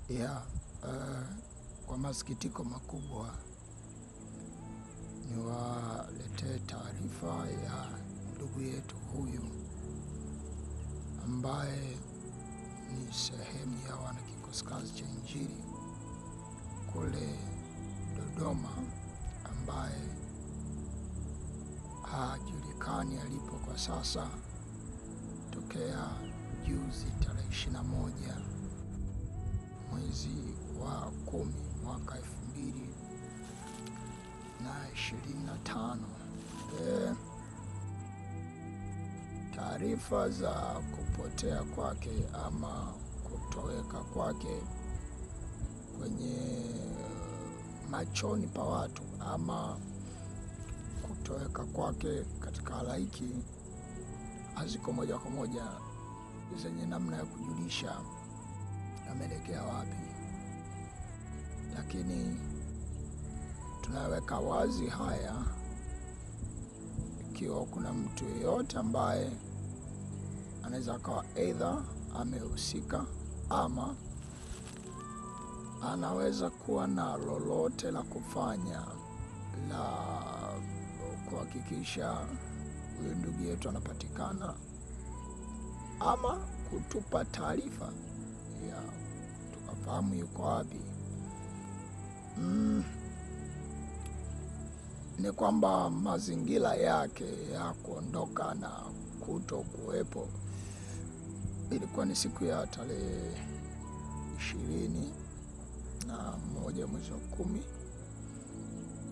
Ya, kwa masikitiko makubwa niwaletee taarifa ya ndugu yetu huyu ambaye ni sehemu ya wanakikosi kazi cha Injili kule Dodoma, ambaye hajulikani alipo kwa sasa tokea juzi tarehe 21 mwezi wa 10 mwaka 2025. Taarifa za kupotea kwake ama kutoweka kwake kwenye machoni pa watu ama kutoweka kwake katika halaiki haziko moja kwa moja zenye namna ya kujulisha ameelekea wapi, lakini tunaweka wazi haya ikiwa kuna mtu yeyote ambaye anaweza akawa aidha amehusika ama anaweza kuwa na lolote la kufanya la kuhakikisha huyu ndugu yetu anapatikana ama kutupa taarifa ya tukafahamu yuko wapi. Ni kwamba mazingira yake ya kuondoka na kuto kuwepo ilikuwa ni siku ya tarehe 21 mwezi wa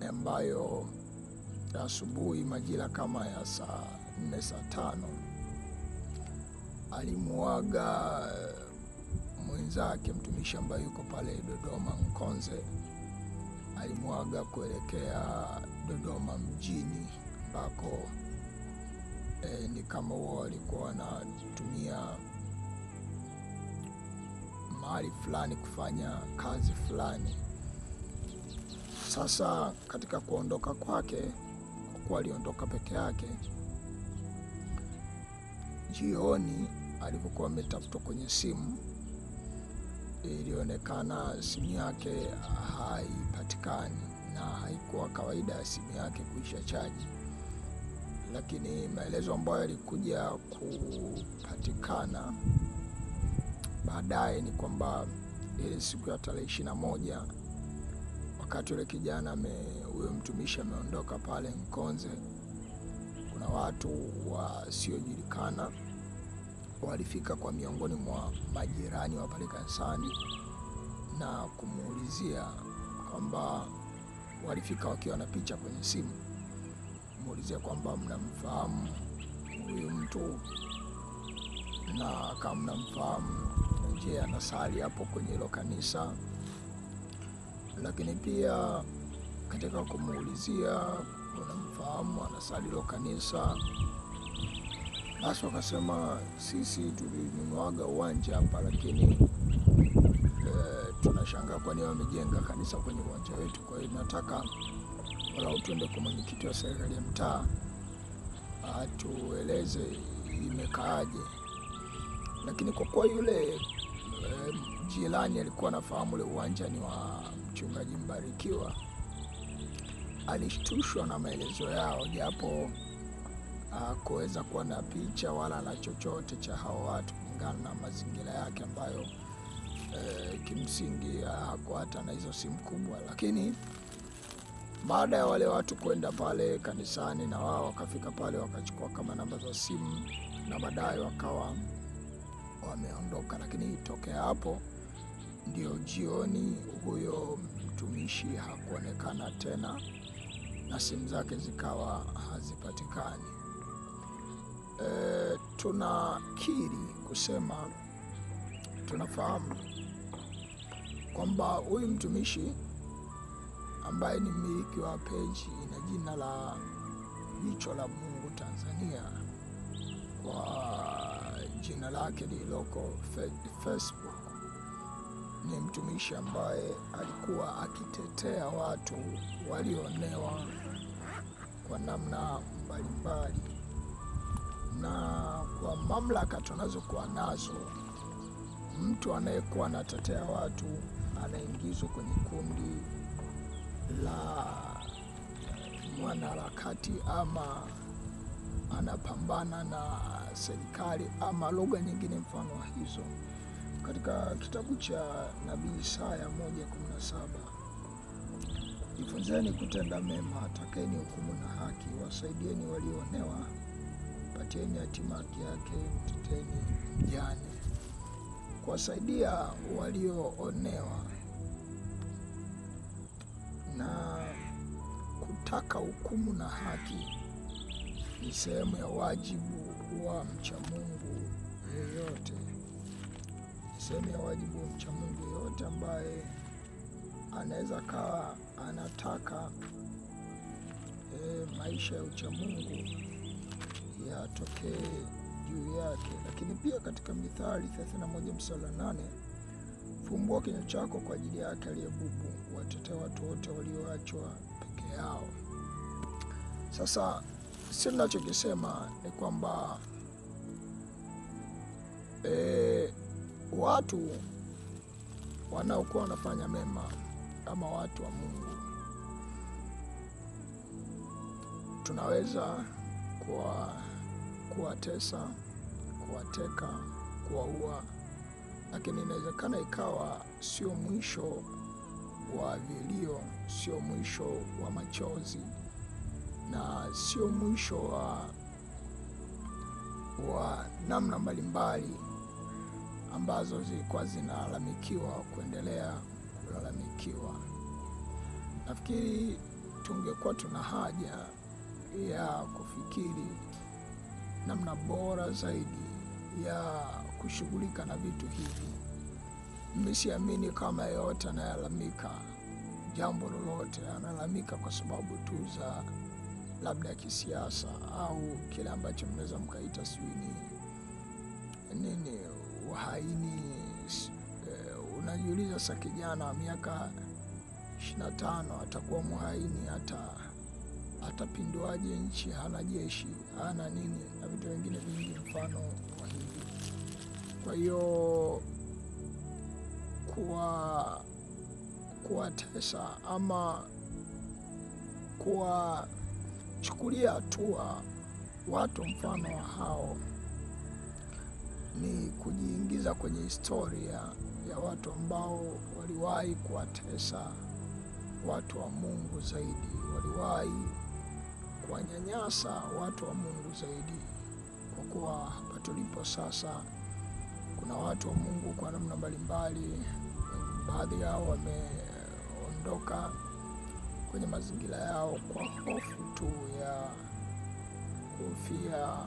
10, ambayo asubuhi majira kama ya saa 4 saa 5 alimuaga mwenzake mtumishi ambaye yuko pale Dodoma Nkonze. Alimuaga kuelekea Dodoma mjini ambako ni kama wao walikuwa wanatumia mahali fulani kufanya kazi fulani. Sasa katika kuondoka kwake, kwa kuwa aliondoka peke yake, jioni alipokuwa ametafutwa kwenye simu, ilionekana simu yake haipatikani na haikuwa kawaida ya simu yake kuisha chaji. Lakini maelezo ambayo yalikuja kupatikana baadaye ni kwamba ile siku ya tarehe 21, wakati yule kijana huyo mtumishi ameondoka pale Nkonze, kuna watu wasiojulikana walifika kwa miongoni mwa majirani wa pale kanisani na kumuulizia kwamba, walifika wakiwa na picha kwenye simu, kumuulizia kwamba mnamfahamu huyu mtu, na kama mnamfahamu, je, anasali hapo kwenye hilo kanisa? Lakini pia katika kumuulizia unamfahamu anasali hilo kanisa, basi wakasema sisi tulinunuaga uwanja hapa, lakini tunashangaa kwa nini wamejenga kanisa kwenye uwanja wetu. Kwa hiyo tunataka wala tuende kwa mwenyekiti wa serikali ya mtaa atueleze imekaaje. Lakini kwa kuwa yule jirani alikuwa anafahamu ule uwanja ni wa mchungaji Mbarikiwa, alishtushwa na maelezo yao, japo kuweza kuwa na picha wala na chochote cha hao watu kulingana na mazingira yake ambayo kimsingi hakuwa hata na hizo simu kubwa. Lakini baada ya wale watu kwenda pale kanisani, na wao wakafika pale wakachukua kama namba za simu na baadaye wakawa wameondoka. Lakini tokea hapo ndio jioni huyo mtumishi hakuonekana tena na simu zake zikawa hazipatikani. Tunakiri kusema tunafahamu kwamba huyu mtumishi ambaye ni mmiliki wa peji na jina la Jicho la Mungu Tanzania, kwa jina lake lililoko Facebook, ni mtumishi ambaye alikuwa akitetea watu walioonewa kwa namna mbalimbali, na kwa mamlaka tunazokuwa nazo mtu anayekuwa anatetea watu anaingizwa kwenye kundi la mwanaharakati ama anapambana na serikali ama lugha nyingine mfano wa hizo. Katika kitabu cha Nabii Isaya 1:17, jifunzeni kutenda mema, takeni hukumu na haki, wasaidieni walioonewa, patieni yatima haki yake, mteteni mjane. Kuwasaidia walioonewa na kutaka hukumu na haki ni sehemu ya wajibu wa mcha Mungu yeyote. Sehemu ya wajibu wa mcha Mungu yeyote ambaye anaweza kawa anataka maisha ya ucha Mungu yatokee juu yake. Lakini pia katika Mithali 31:8, fumbua kinywa chako kwa ajili yake aliye bubu, watetee watu wote walioachwa peke yao. Sasa sisi tunachokisema ni kwamba watu wanaokuwa wanafanya mema kama watu wa Mungu, tunaweza kuwatesa, kuwateka, kuwaua, lakini inawezekana ikawa sio mwisho wa vilio, sio mwisho wa machozi, na sio mwisho wa namna mbalimbali ambazo zilikuwa zinalalamikiwa kuendelea kulalamikiwa. Nafikiri tungekuwa tuna haja ya kufikiri namna bora zaidi ya kushughulika na vitu hivi. Mimi siamini kama yeyote anayelalamika jambo lolote analalamika kwa sababu tu za labda kisiasa au kile ambacho mnaweza mkaita sijui nini uhaini. Unajiuliza sasa, kijana wa miaka 25 atakuwa muhaini? Atapinduaje nchi? Hana jeshi, hana nini na vitu vingine vingi mfano wa hivi. Kwa hiyo kuwatesa ama kuwachukulia hatua watu mfano wa hao ni kujiingiza kwenye historia ya watu ambao waliwahi kuwatesa watu wa Mungu zaidi, waliwahi kuwanyanyasa watu wa Mungu zaidi. Kwa kuwa hapa tulipo sasa kuna watu wa Mungu kwa namna mbalimbali, baadhi yao wameondoka kwenye mazingira yao kwa hofu tu ya kufia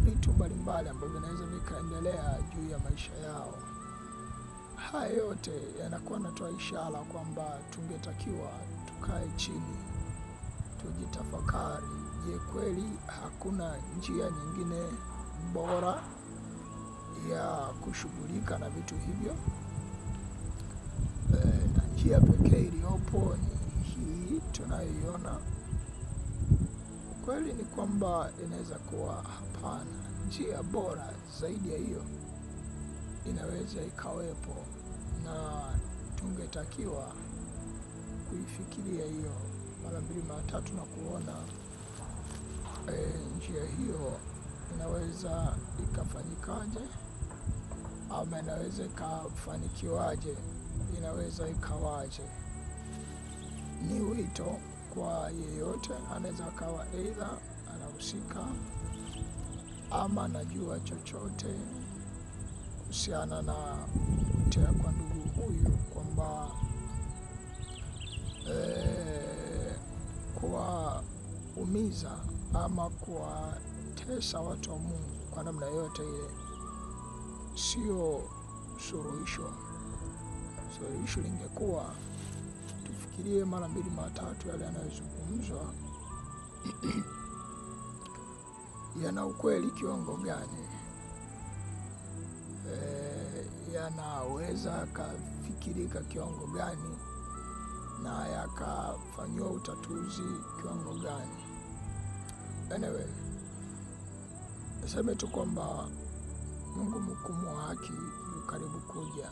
vitu mbalimbali ambavyo vinaweza vikaendelea juu ya maisha yao. Haya yote yanakuwa natoa ishara kwamba tungetakiwa tukae chini, tujitafakari. Je, kweli hakuna njia nyingine bora ya kushughulika na vitu hivyo? Na njia pekee iliyopo ni hii tunayoiona? Kweli ni kwamba inaweza kuwa hapana, njia bora zaidi ya hiyo inaweza ikawepo, na tungetakiwa kuifikiria hiyo mara mbili mara tatu na kuona njia hiyo inaweza ikafanyikaje ama inaweza ikafanikiwaje, inaweza ikawaje. Ni wito kwa yeyote, anaweza akawa aidha anahusika ama anajua chochote kuhusiana na kupotea kwa ndugu huyu, kwamba kuwaumiza ama kuwatesa watu wa Mungu kwa namna yote ile sio suluhisho. Suluhisho lingekuwa tufikirie mara mbili mara tatu yale yanayozungumzwa yana ukweli kiwango gani, yanaweza yakafikirika kiwango gani, na yakafanyiwa utatuzi kiwango gani. Anyway, niseme tu kwamba Mungu mhukumu wa haki karibu kuja,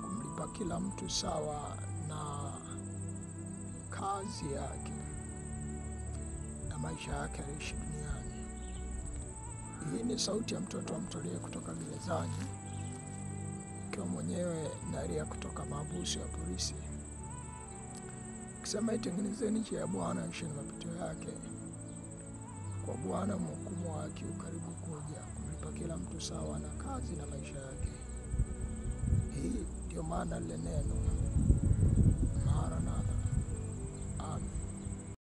kumlipa kila mtu sawa na kazi yake na maisha yake aliishi duniani. Hii ni sauti ya mtoto wa mtolie kutoka gerezani, ikiwa mwenyewe Naria kutoka mahabusu ya polisi, kisema itengenezeni njia ya Bwana, isheni mapito yake, kwa Bwana mhukumu wake ukaribu kuja, kumlipa kila mtu sawa na kazi na maisha yake. Hii ndio maana lile neno